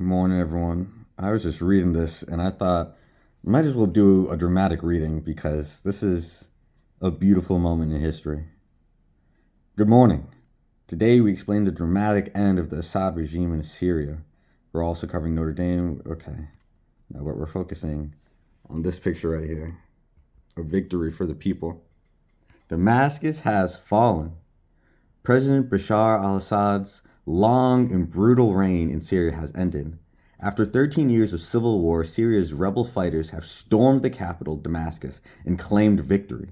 Morning, everyone. I was just reading this and I thought might as well do a dramatic reading because this is a beautiful moment in history. Good morning. Today we explain the dramatic end of the Assad regime in Syria. We're also covering Notre Dame. Okay. Now what we're focusing on this picture right here. A victory for the people. Damascus has fallen. President Bashar al-Assad's long and brutal reign in Syria has ended. After 13 years of civil war, Syria's rebel fighters have stormed the capital, Damascus, and claimed victory.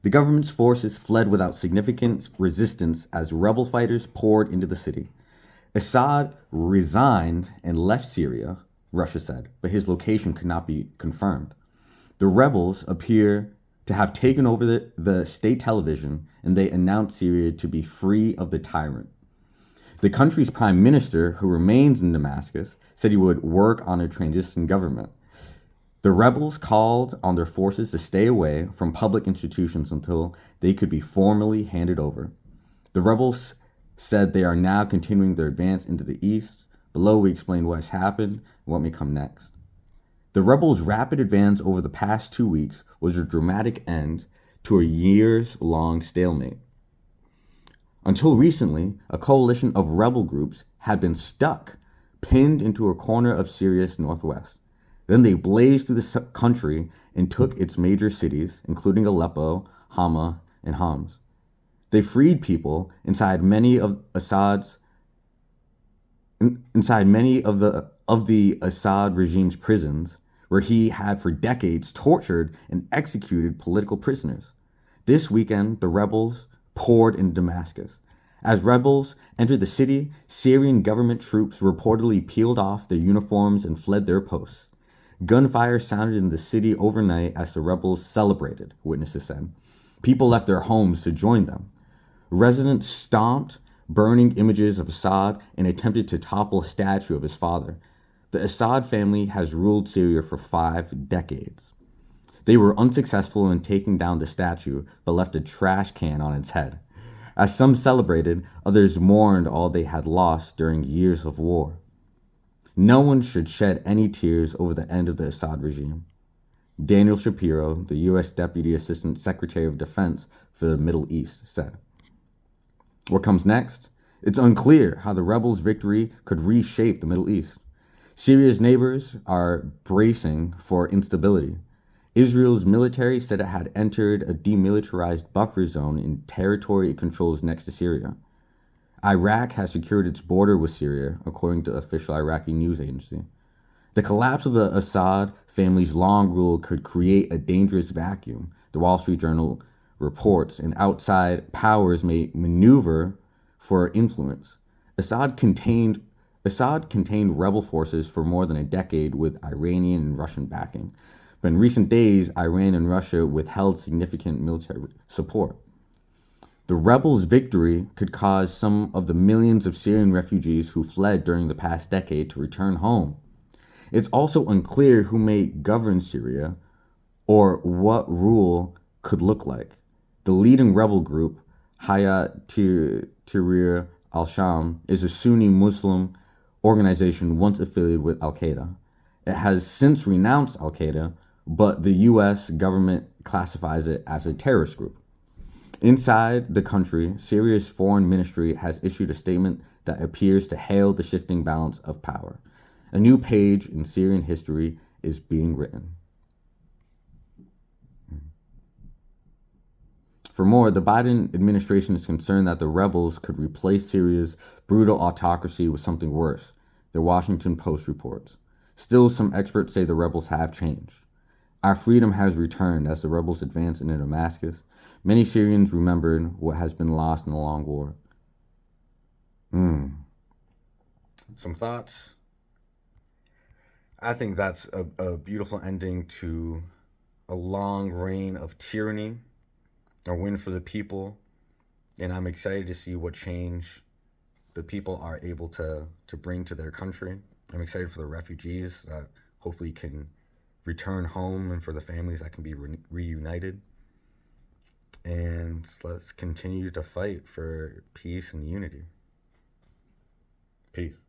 The government's forces fled without significant resistance as rebel fighters poured into the city. Assad resigned and left Syria, Russia said, but his location could not be confirmed. The rebels appear to have taken over the state television, and they announced Syria to be free of the tyrant. The country's prime minister, who remains in Damascus, said he would work on a transition government. The rebels called on their forces to stay away from public institutions until they could be formally handed over. The rebels said they are now continuing their advance into the east. Below, we explain what has happened and what may come next. The rebels' rapid advance over the past 2 weeks was a dramatic end to a years-long stalemate. Until recently, a coalition of rebel groups had been stuck, pinned into a corner of Syria's northwest. Then they blazed through the country and took its major cities, including Aleppo, Hama, and Homs. They freed people inside many of the Assad regime's prisons, where he had for decades tortured and executed political prisoners. This weekend, the rebels poured into Damascus. As rebels entered the city, Syrian government troops reportedly peeled off their uniforms and fled their posts. Gunfire sounded in the city overnight as the rebels celebrated, witnesses said. People left their homes to join them. Residents stomped, burning images of Assad, and attempted to topple a statue of his father. The Assad family has ruled Syria for 5 decades. They were unsuccessful in taking down the statue, but left a trash can on its head. As some celebrated, others mourned all they had lost during years of war. No one should shed any tears over the end of the Assad regime. Daniel Shapiro, the U.S. Deputy Assistant Secretary of Defense for the Middle East, said. What comes next? It's unclear how the rebels' victory could reshape the Middle East. Syria's neighbors are bracing for instability. Israel's military said it had entered a demilitarized buffer zone in territory it controls next to Syria. Iraq has secured its border with Syria, according to the official Iraqi news agency. The collapse of the Assad family's long rule could create a dangerous vacuum, the Wall Street Journal reports, and outside powers may maneuver for influence. Assad contained rebel forces for more than a decade with Iranian and Russian backing. But in recent days, Iran and Russia withheld significant military support. The rebels' victory could cause some of the millions of Syrian refugees who fled during the past decade to return home. It's also unclear who may govern Syria or what rule could look like. The leading rebel group, Hayat Tahrir al-Sham, is a Sunni Muslim organization once affiliated with al-Qaeda. It has since renounced al-Qaeda, but the U.S. government classifies it as a terrorist group. Inside the country, Syria's foreign ministry has issued a statement that appears to hail the shifting balance of power. A new page in Syrian history is being written. For more, the Biden administration is concerned that the rebels could replace Syria's brutal autocracy with something worse, the Washington Post reports. Still, some experts say the rebels have changed. Our freedom has returned as the rebels advance into Damascus. Many Syrians remembered what has been lost in the long war. Some thoughts? I think that's a beautiful ending to a long reign of tyranny, a win for the people, and I'm excited to see what change the people are able to bring to their country. I'm excited for the refugees that hopefully can return home and for the families that can be reunited. And let's continue to fight for peace and unity. Peace.